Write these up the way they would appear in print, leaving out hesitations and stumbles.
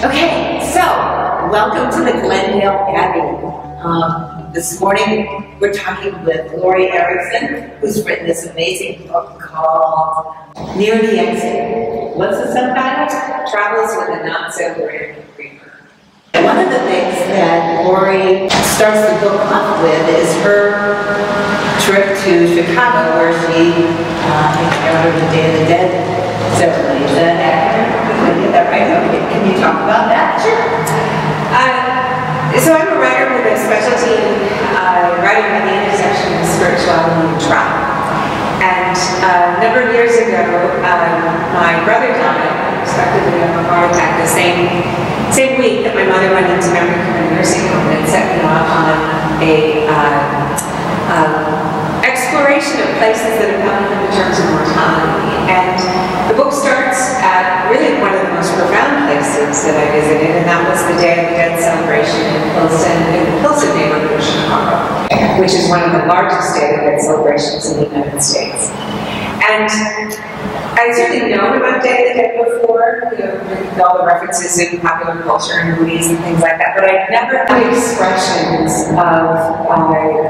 Okay, so welcome to the Glendale Abbey. This morning we're talking with Lori Erickson, who's written this amazing book called Near the Exit. What's the subtitle? Travels with a Not-So-Brand Dreamer. One of the things that Lori starts the book off with is her trip to Chicago, where she encountered the Day of the Dead ceremony. Is that accurate? Did I get that right? Okay. Can you talk about that? Sure. So I'm a writer with a specialty in writing at the intersection of spirituality and travel. And a number of years ago, my brother died unexpectedly of a heart attack the same week that my mother went into memory care nursing home, and set me off on a exploration of places that have helped me in terms of mortality. And the book starts at really one of the most profound places that I visited, and that was the Day of the Dead celebration in the Pilsen neighborhood of Chicago, which is one of the largest Day of the Dead celebrations in the United States. And I'd certainly known about Day of the Dead before, with all the references in popular culture and movies and things like that, but I'd never had expressions of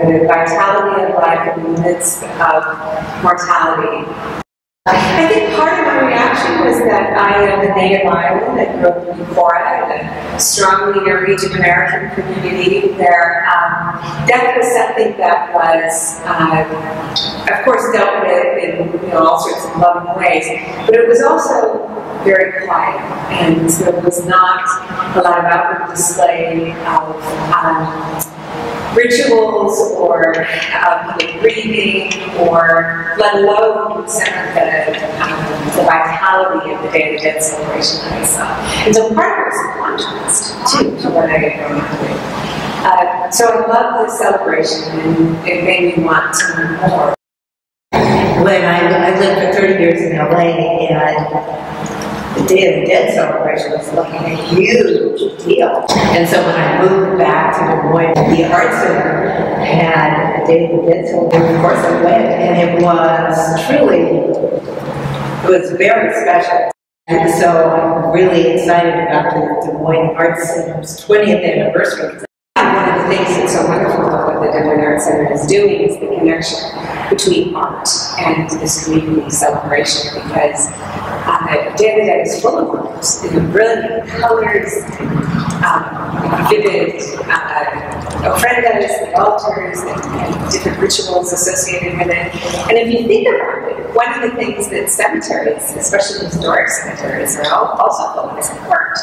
the vitality of life in the midst of mortality. I think part of my reaction was that I am a native Iowan that grew up in Florida, in a strongly Norwegian American community where death was something that was, of course, dealt with in all sorts of loving ways, but it was also very quiet, and there was not a lot of outward display of rituals or public breathing, or let alone some of the vitality of the Day of the Dead celebration that I saw. And so part of it was a contrast, too, to what I had grown up with. So I love the celebration, and it made me want to learn more. When I lived for 30 years in LA, and the Day of the Dead celebration was looking a huge deal. And so when I moved back to Des Moines, the Art Center had a Day of the Dead celebration. Of course I went, and it was very special. And so I'm really excited about the Des Moines Art Center's 20th anniversary. One of the things that's so wonderful about what the Des Moines Art Center is doing is the connection between art and this community celebration, because Day of the Dead is full of colors, brilliant colors, vivid ofrendas, the altars, and different rituals associated with it. And if you think about it, one of the things that cemeteries, especially historic cemeteries, are also full of is art.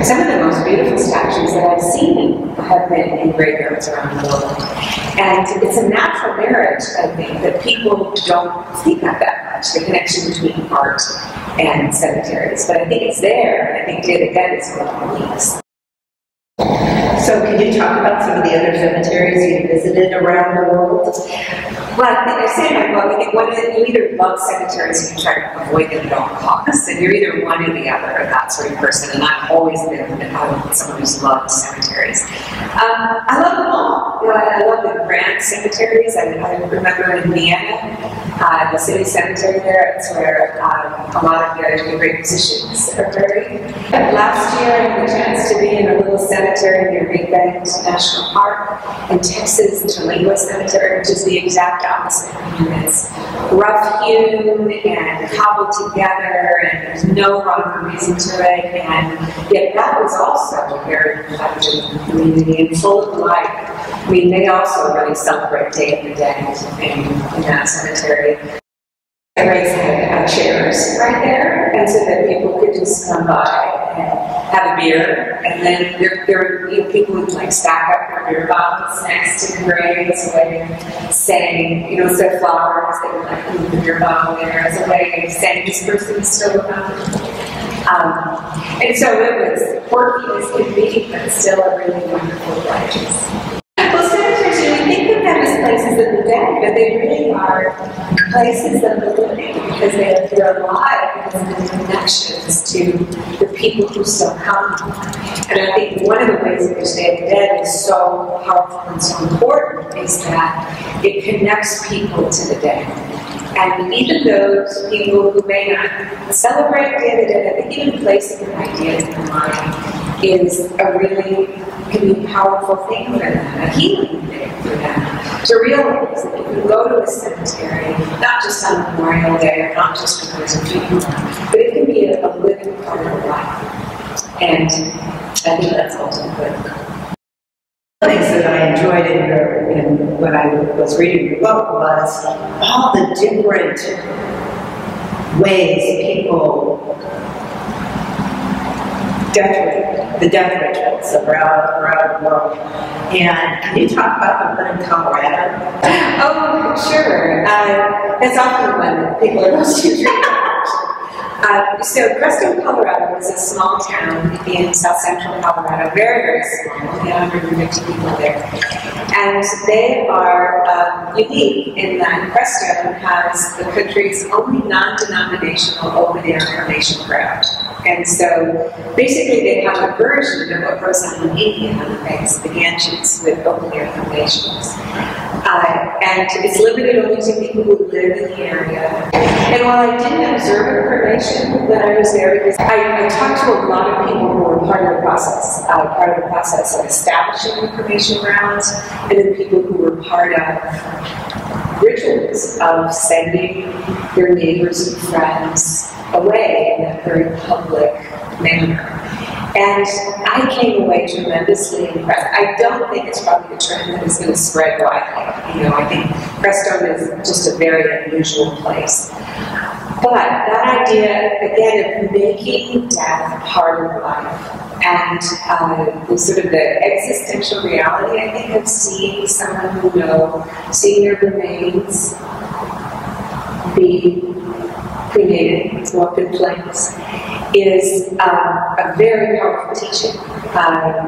Some of the most beautiful statues that I've seen have been in graveyards around the world. And it's a natural marriage, I think, that people don't think of that much, the connection between art and cemeteries. But I think it's there, and I think Day of the Dead is one of the weeks. So can you talk about some of the other cemeteries you visited around the world? Well, I think I say in my book, I think you either love cemeteries or you try to avoid them at all costs, and you're either one or the other, that sort of person, and I've always been someone who's loved cemeteries. I love them all. I love the grand cemeteries. I remember in Vienna, the city cemetery there, it's where a lot of the great musicians are buried. Last year, I had the chance to be in a little cemetery near Big Bend National Park in Texas, the Terlingua Cemetery, which is the exact opposite. It's rough-hewn and cobbled together, and there's no rhyme or reason to it, and yet that was also very reflective of the community and full of life. I mean, they also really celebrate Day of the Dead in that cemetery. They had chairs right there, and so that people could just come by and have a beer, and then there were people would like stack up their beer bottles next to the graves, a way of saying, instead of flowers, they would like leave the beer bottle there as a way of saying this person is still around. And so it was quirky as could be, but still a really wonderful place. Well, cemeteries, we think of them as places of the dead, but they really are places of the living, because they're alive because of the connections to the people who still come. And I think one of the ways in which Day of the Dead is so powerful and so important is that it connects people to the dead. And even those people who may not celebrate Day of the Dead, I think even placing an idea in their mind is a really, can be a powerful thing for them, a healing thing for them. To realize that you can go to a cemetery, not just on Memorial Day, or not just when there's a funeral, but it can be a living part of life. And I think that's ultimately good. One of the things that I enjoyed when I was reading your book was all the different ways people decorate, the death rituals around the world. And can you talk about the one in Colorado? Oh, sure. That's often the one that people are most intrigued about. So Kristine, Colorado is a small town in south central Colorado, very, very small, 150 people there. And they are unique in that Kristine has the country's only non-denominational open-air cremation ground. And so basically they have a version of what goes on in India on the banks of the Ganges with open-air cremations. And it's limited only to people who live in the area. And while I didn't observe a cremation when I was there, because I talked to a lot of people who were part of the process of establishing the cremation grounds, and then people who were part of rituals of sending their neighbors and friends away in that very public manner. And I came away tremendously impressed. I don't think it's probably a trend that is going to spread widely. You know, I think Kristine is just a very unusual place. But that idea, again, of making death part of life, and sort of the existential reality, I think, of seeing someone who know, seeing their remains be cremated, go up in flames, is a very powerful teaching.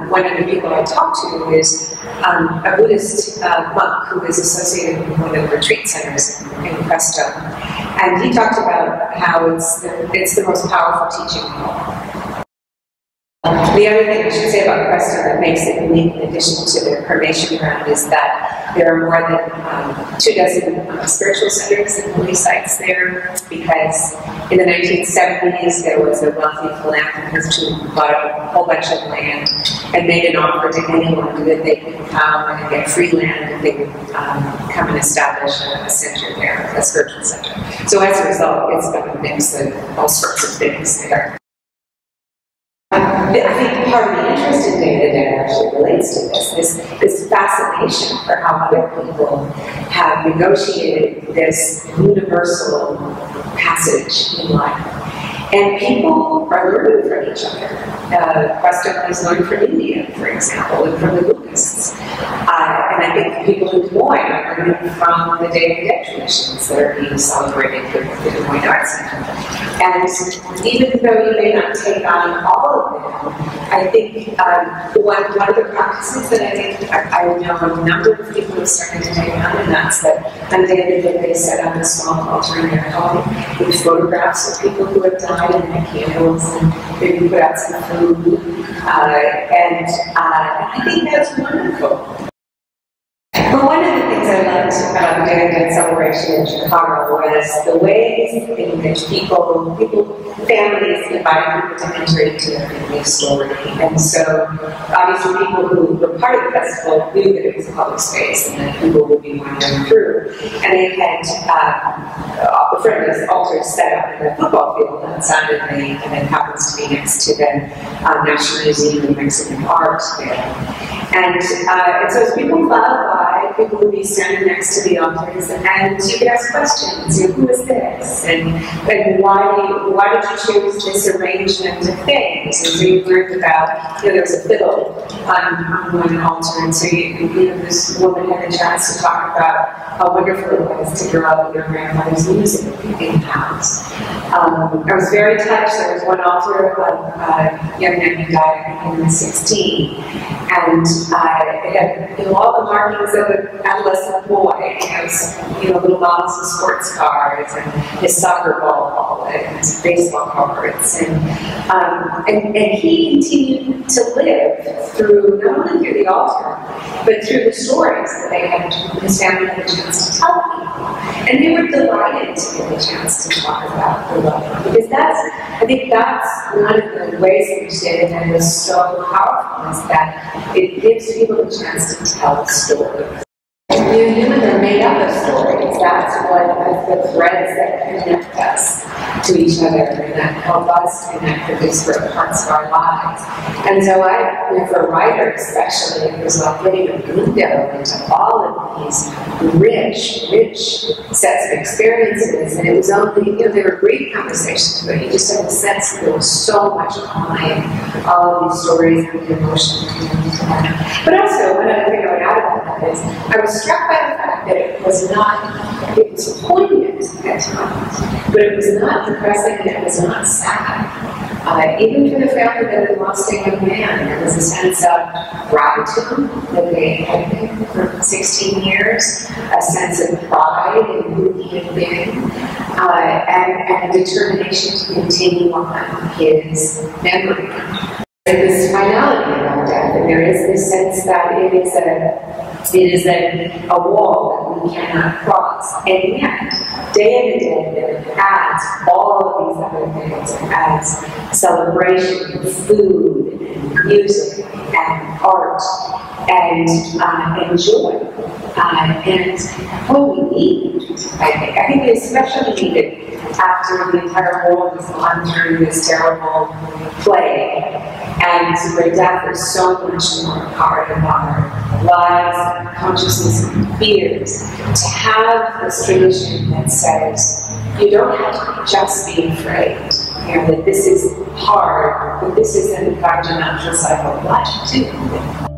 One of the people I talked to is a Buddhist monk who is associated with one of the retreat centers in Kristine. And he talked about how it's the most powerful teaching of all. The other thing I should say about Kristine that makes it unique, in addition to their cremation ground, is that there are more than 24 spiritual centers and holy sites there, because in the 1970s there was a wealthy philanthropist who bought a whole bunch of land and made an offer to anyone that they could come and get free land if they would come and establish a center there, a spiritual center. So as a result, it's got a mix of all sorts of things there. I think part of the interest in day-to-day actually relates to this fascination for how other people have negotiated this universal passage in life. And people are learning from each other. Kristine has learned from India, for example, and from the Buddhists. And I think people in Des Moines are learning from the Day of the Dead traditions that are being celebrated with the Des Moines Arts Center. And even though you may not take on all of them, I think one of the practices that I think I know a number of people have started to take on, and that's that on the day that they set up a small altar in their home with photographs of people who have died and their candles, and maybe put out some food. And I think that's wonderful. Well, one of the things I loved about the Day of the Dead celebration in Chicago was the ways in which families invited people to enter into their family story. And so, obviously, people who were part of the festival knew that it was a public space and that people would be wandering through. And they had a friendly altar set up in the football field outside of and it happens to be next to the National Museum of Mexican Art there. And so as people filed by, people would be standing next to the altars, and you could ask questions. You know, who is this? And why did you choose this arrangement of things? And so you learned about, there was a fiddle on one altar, and so this woman had a chance to talk about how wonderful it was to grow up with your grandmother's music in the house. I was very touched. There was one altar of a young man who died when he was 16, and it had, all the markings of an adolescent boy. He has, little models of sports cars, and his soccer ball, and his baseball cards, and he continued to live through, not only through the altar, but through the stories that his family had a chance to tell people. And they were delighted to get a chance to talk about the love, because I think that's one of the ways that we did it that was so powerful, is that it gives people a chance to tell the story. Humans are made up of stories. That's what the threads that connect us to each other and that help us connect with these parts of our lives. And so for writers especially, it was like getting a window into all of these rich sets of experiences. And it was only, they were brief conversations, but you just had the sense that there was so much behind all of these stories and the emotion. But also, one other thing I would add about that is, I was struck by the fact that it was poignant at times, but it was not depressing and it was not sad. Even for the family that had lost a young man, there was a sense of gratitude that they had been for 16 years, a sense of pride in who he had been, and a determination to continue on his memory. There's this finality about death, and there is this sense that it is a wall that we cannot cross. And yet, Day of the Dead adds all of these other things. It adds celebration, food, and music, and art, and joy. And what we need, I think we especially need it after the entire world has gone through this terrible plague, and where death is so much more a part of our lives, and consciousness, and fears, to have this tradition that says, you don't have to just be afraid, that this is hard, but this is in fact a natural cycle of life too.